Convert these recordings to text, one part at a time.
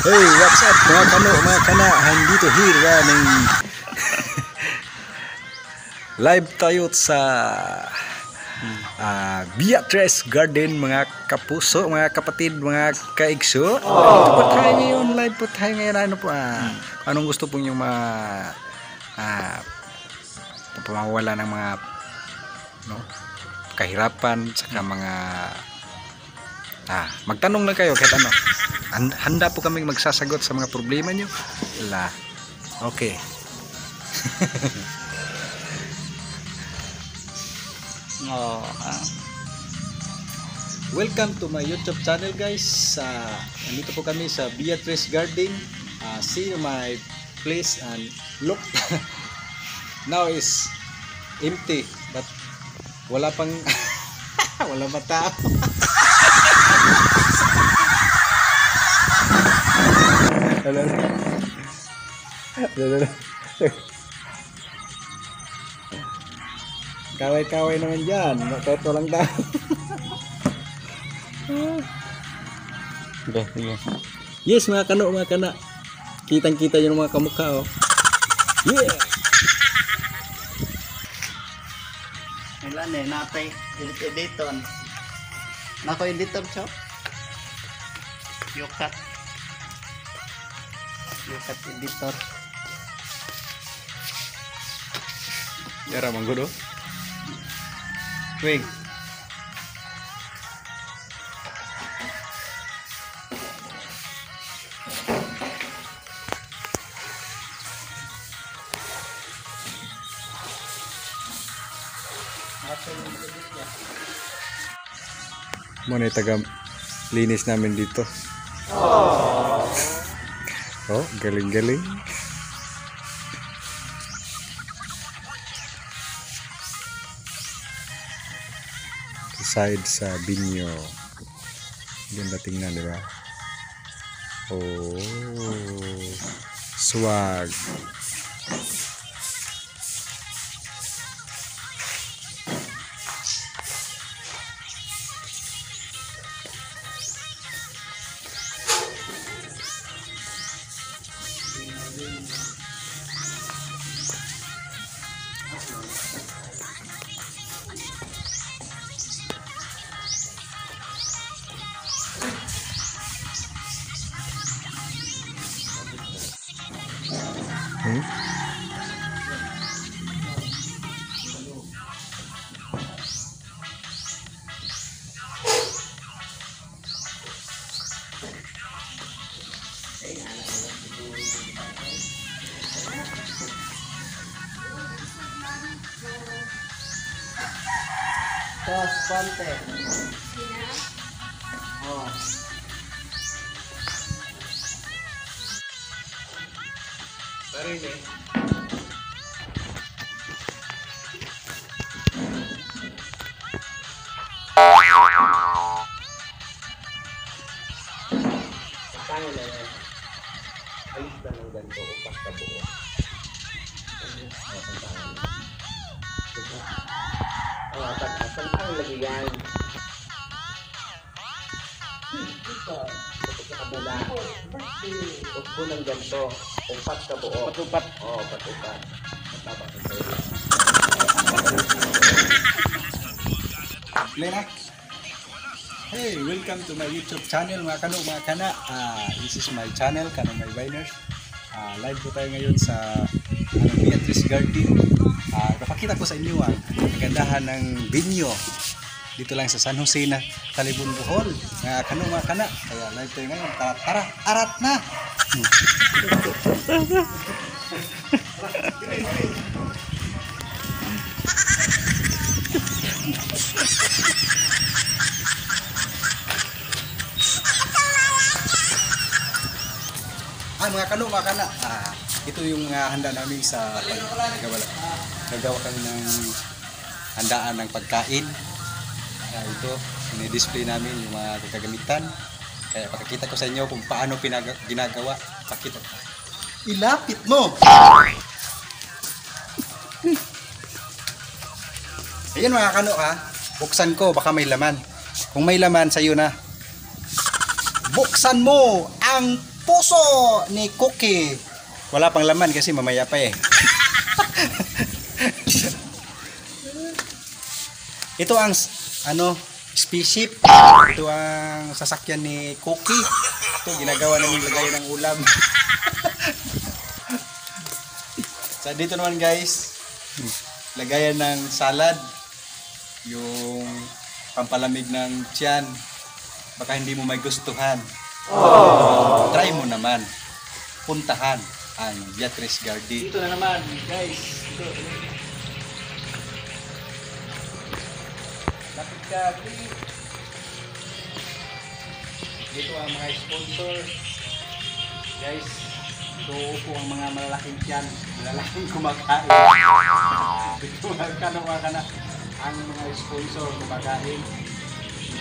Hey, what's up mga kano, mga kana? Handito here ng live tayo sa Beatrice Garden, mga kapuso, mga kapatid, mga kaigso. Ito po tayo ngayon, live po tayo ngayon. Ano po, anong gusto po yung pamawala ng mga kahirapan, saka mga magtanong lang kayo kahit ano. Handa po kaming magsasagot sa mga problema nyo. Okay. Welcome to my YouTube channel, guys. Nandito po kami sa Beatrice Garden. See my place and look. Now is empty, but wala pang wala pa tao. Kaway-kaway naman dyan, kahit walang tao. Yes, mga kano, mga kana, kitang-kita yung mga kamukha, oh. Yeah! Ilan natay editor. Nako editor siya. Yukat editor. Yara manggudo. Wing. Muna taga linis namin dito. Oh, galing-galing. Side sa binyo. Ganda tingnan, di ba? Oh, swag. Tos konte. Barili. Paano na yan? Alis na ng ganito upas ka buo. Saan lagi yan? Upo ng ganito. Umpat ka buo. Patupat. Oo, patupat. Lena. Hey, welcome to my YouTube channel, mga kano, mga kana. This is my channel, Kano My Viners. Live po tayo ngayon sa Beatrice Garden. Kapakita ko sa inyo ang kagandahan ng binyo dito lang sa San Jose na Talibon, Bohol. Kano, mga kana. Kaya live tayo ngayon. Tara, arat na! Mga kano, mga kana, ito yung handa namin sa nagawa kami ng handaan ng pagkain. Ito, ini-display namin yung mga kagamitan. Kaya pakikita ko sa inyo kung paano ginagawa. Pakita. Ilapit mo! Ayan, mga kano, buksan ko, baka may laman. Kung may laman, sa'yo na. Buksan mo ang puso ni Cookie. Wala pang laman kasi mamaya pa eh. Ito ang spaceship. Ito ang sasakyan ni Cookie. Ito ginagawa namin lagayan ng ulam. So dito naman guys, lagayan ng salad. Yung pampalamig ng tiyan. Baka hindi mo may gustuhan. Try mo naman. Puntahan ang Beatrice Garden. Dito na naman guys. Lapit ka. Dito ang mga sponsor. Guys, dito po ang mga malalaking tiyan. Malalaking kumakain. Dito mga kana. Ang mga sponsor kumakain.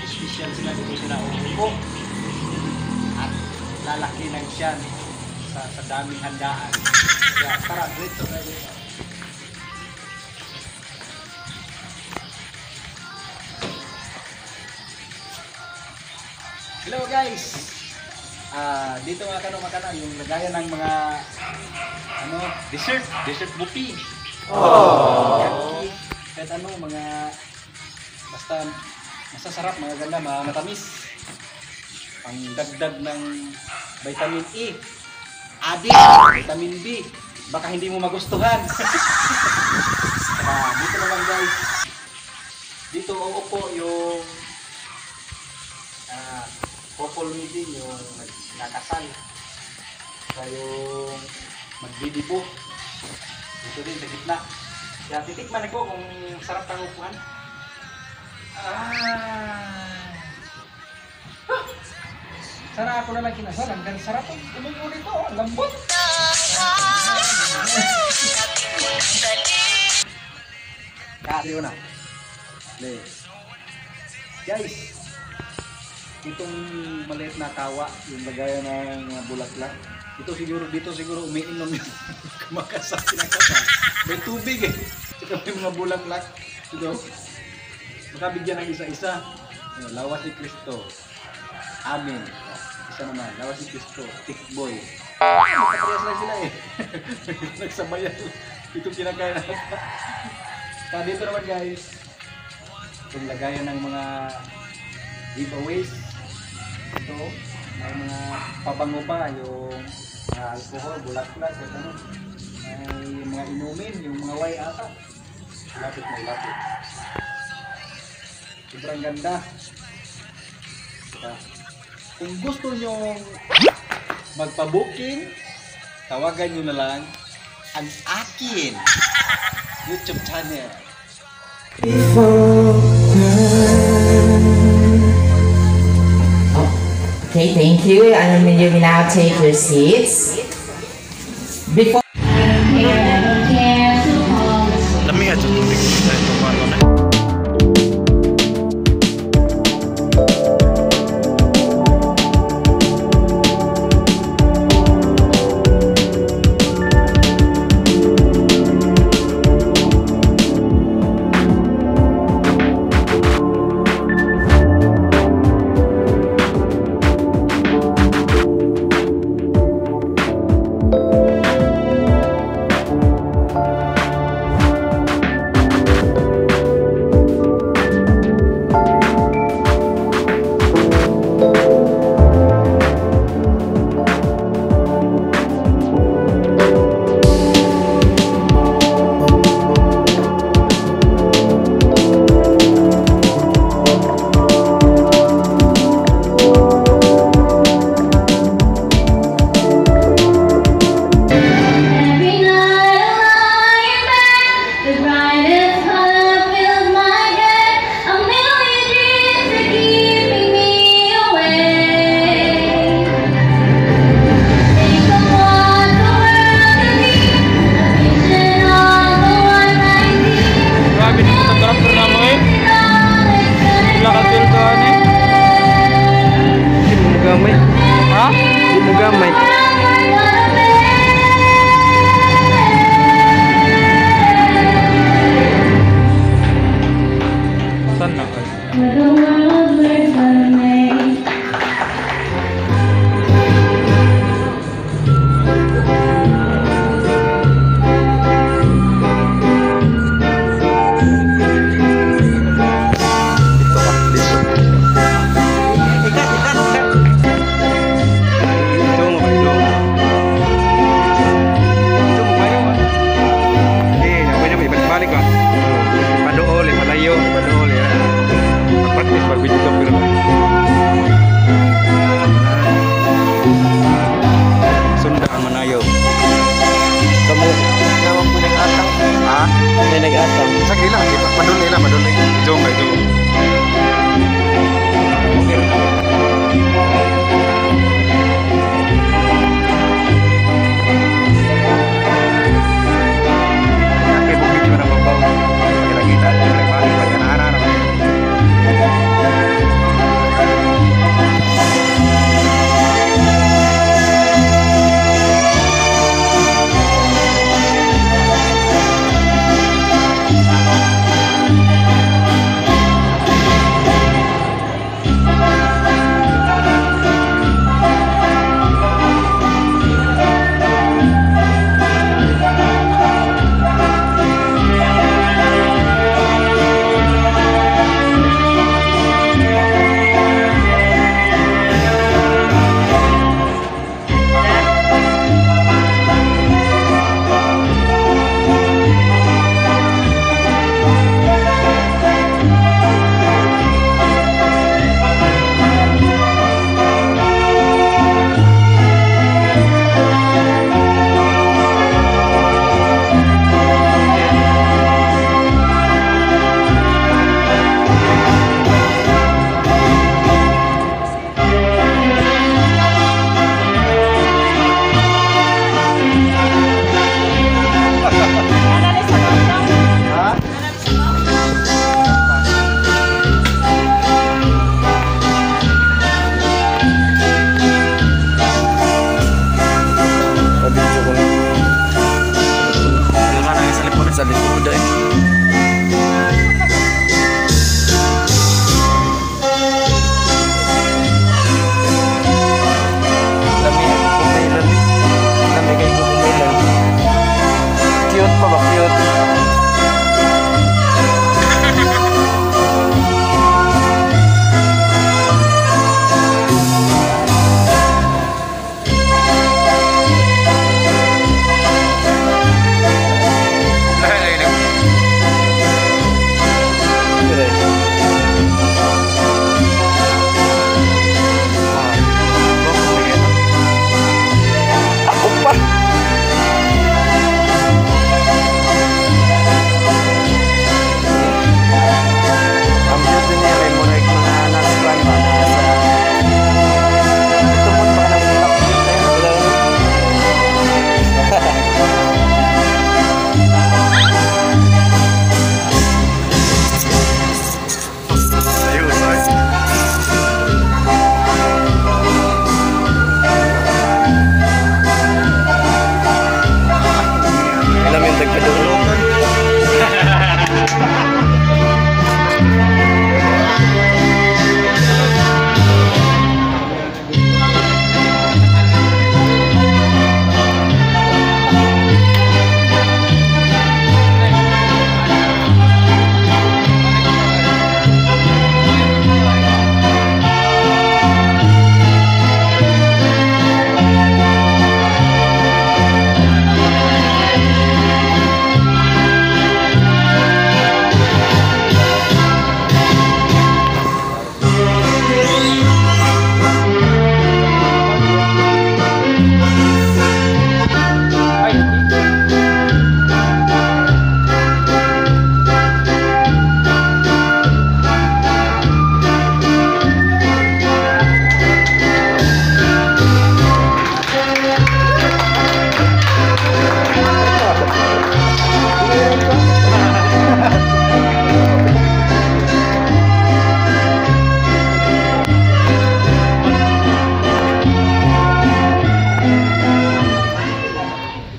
Special sila dito sila uupo. At lalaki ng tiyan sa daming handaan. Kaya tara, dito na dito. Hello guys! Dito mga kanong yung lagayan ng mga dessert buffet. Kahit mga basta masasarap, mga ganda, mga matamis. Ang dagdag ng vitamin E, adik, vitamin B, baka hindi mo magustuhan. Dito naman guys, dito uupo yung couple meeting, yung nakasal, saka yung magbidibo. Dito din sa gitna. Kaya titikman ko kung sarap ang upuan. Sana ako na lang kinasal. Ang ganda sarap eh. Umupo nito. Lambot. Kasi na. Guys, itong maliit na kawa, yung lagayan ng bulaklak, dito siguro umiinom yung kumakasal, kinakasal. May tubig eh. Ito yung mga bulaklak. Ito. Makabigyan ng isa-isa. Lawas ni Cristo. Amen. Isa naman. Lawas ni Cristo. Tikboy. Makaparehas lang sila eh. Nagsabayan. Ito kinakain natin. Dito naman guys, yung lagayan ng mga giveaways. Ito, may mga pabango pa, yung alcohol, bulaklak, may mga inumin, yung mga wine ata. Lapit. Sobrang ganda. Kung gusto nyo magpa-booking, tawagan nyo na lang ang akin YouTube channel. Okay, thank you. And you may now take your seats. Before Dami nga ito tubig. Ito pero sunda ang manayo. Kamu nawang po nag-atang. Ha? May nag-atang. Sagli lang, madunay lang, madunay. Jong kay jong. Okay, bukit mo na mabaw. Kita-kita, balik-balik, pag-anahanan naman. Sa likod eh. Lami ako kumailan. Lami kayo kumailan. Cute pa ba? Cute.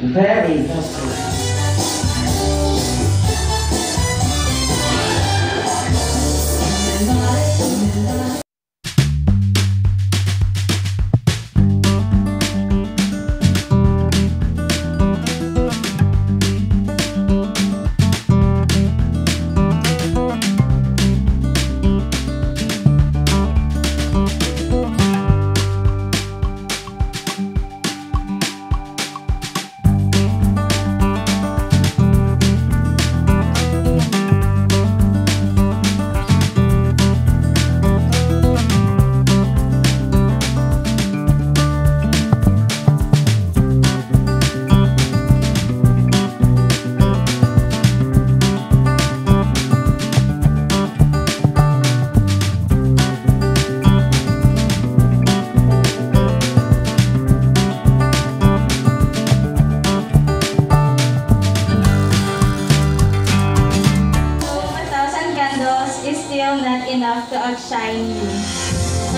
Very lovely. outshine you.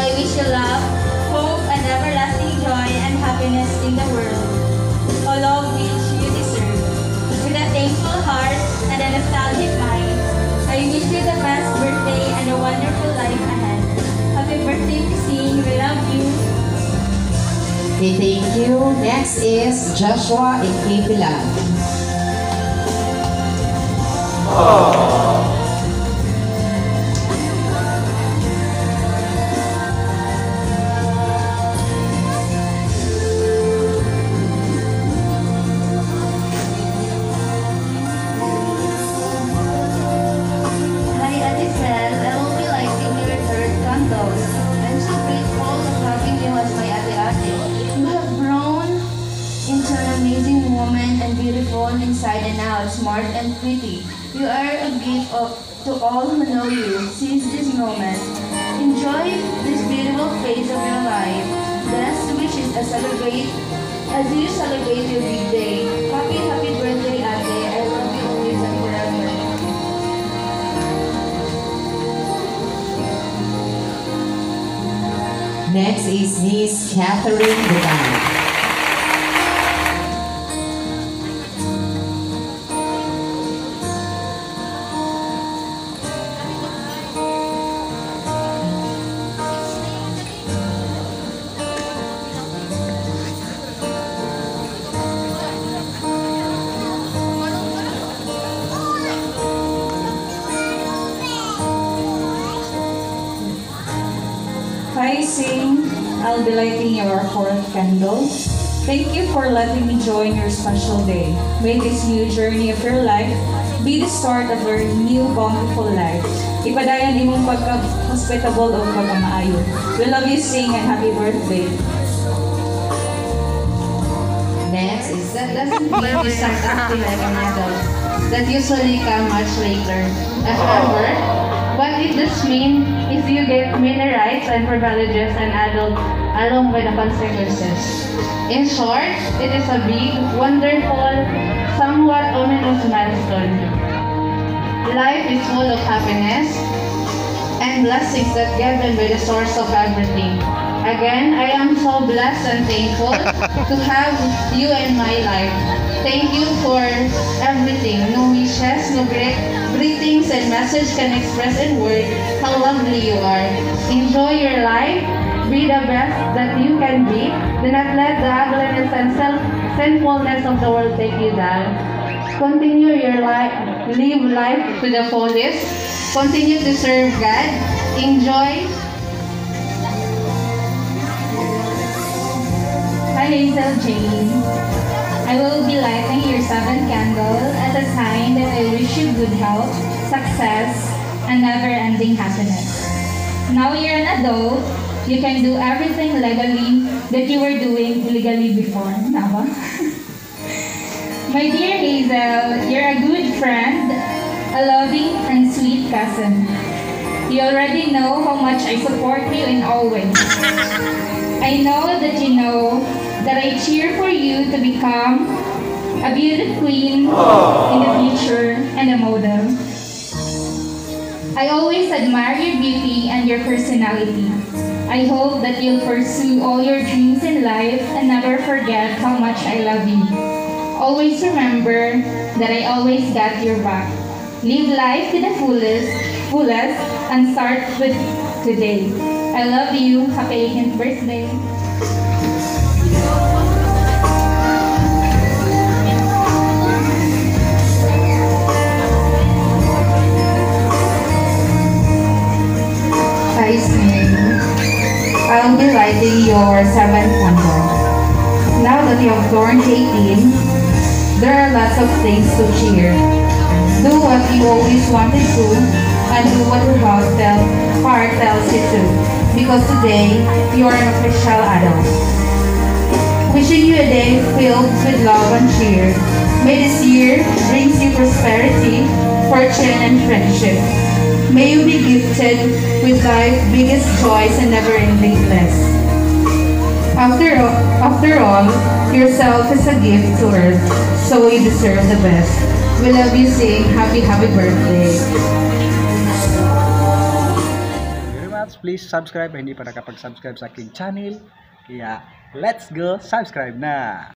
I wish you love, hope, and everlasting joy and happiness in the world, all of which you deserve. With a thankful heart and a nostalgic mind, I wish you the best birthday and a wonderful life ahead. Happy birthday, Christine. We love you. Okay, thank you. Next is Joshua and Kapilan. Hi, Adisel. I will be lighting your third candles. I'm so grateful of having you as my ate-ate. You have grown into an amazing woman and beautiful inside and out, smart and pretty. You are a gift to all who know you. Seize this moment. Enjoy this beautiful phase of your life. Best wishes as you celebrate your big day. Happy, happy birthday, Ate. I love you always and forever. Next is Miss Catherine Dugan. Hi, Sing. I'll be lighting your fourth candle. Thank you for letting me join your special day. May this new journey of your life be the start of your new bountiful life. Ipadayan imong pagka-hospitable o pagkamaayo. We love you, Sing, and happy birthday. Next is That doesn't mean you start acting like an adult. That usually come much later. However, what it does mean is you get many rights and privileges an adult along with the consequences. In short, it is a big, wonderful, somewhat ominous milestone. Life is full of happiness and blessings that given by the source of everything. Again, I am so blessed and thankful to have you in my life. Thank you for everything. No wishes, no greetings and message can express in word how lovely you are. Enjoy your life. Be the best that you can be. Do not let the ugliness and sinfulness of the world take you down. Continue your life. Live life to the fullest. Continue to serve God. Enjoy. Hi, Hazel Jane. I will be lighting your seventh candle as a sign that I wish you good health, success, and never-ending happiness. Now you're an adult, you can do everything legally that you were doing illegally before. Tama? My dear Hazel, you're a good friend, a loving and sweet cousin. You already know how much I support you in all ways. I know that you know that I cheer for you to become a beauty queen in the future and a model. I always admire your beauty and your personality. I hope that you'll pursue all your dreams in life and never forget how much I love you. Always remember that I always got your back. Live life to the fullest, and start with today. I love you. Happy 18th birthday. Hi, Snake. I'll be lighting your seventh candle. Now that you have turned 18, there are lots of things to cheer. Do what you always wanted to, and do what your heart tells you to. Because today, you are an official adult. Wishing you a day filled with love and cheer. May this year brings you prosperity, fortune, and friendship. May you be gifted with life's biggest joys and never-ending bliss. After all, yourself is a gift to earth, so you deserve the best. We love you, Sing. Happy, happy birthday. Very much. Please subscribe. Hindi pa nakapag-subscribe sa aking channel. Kaya, let's go subscribe na!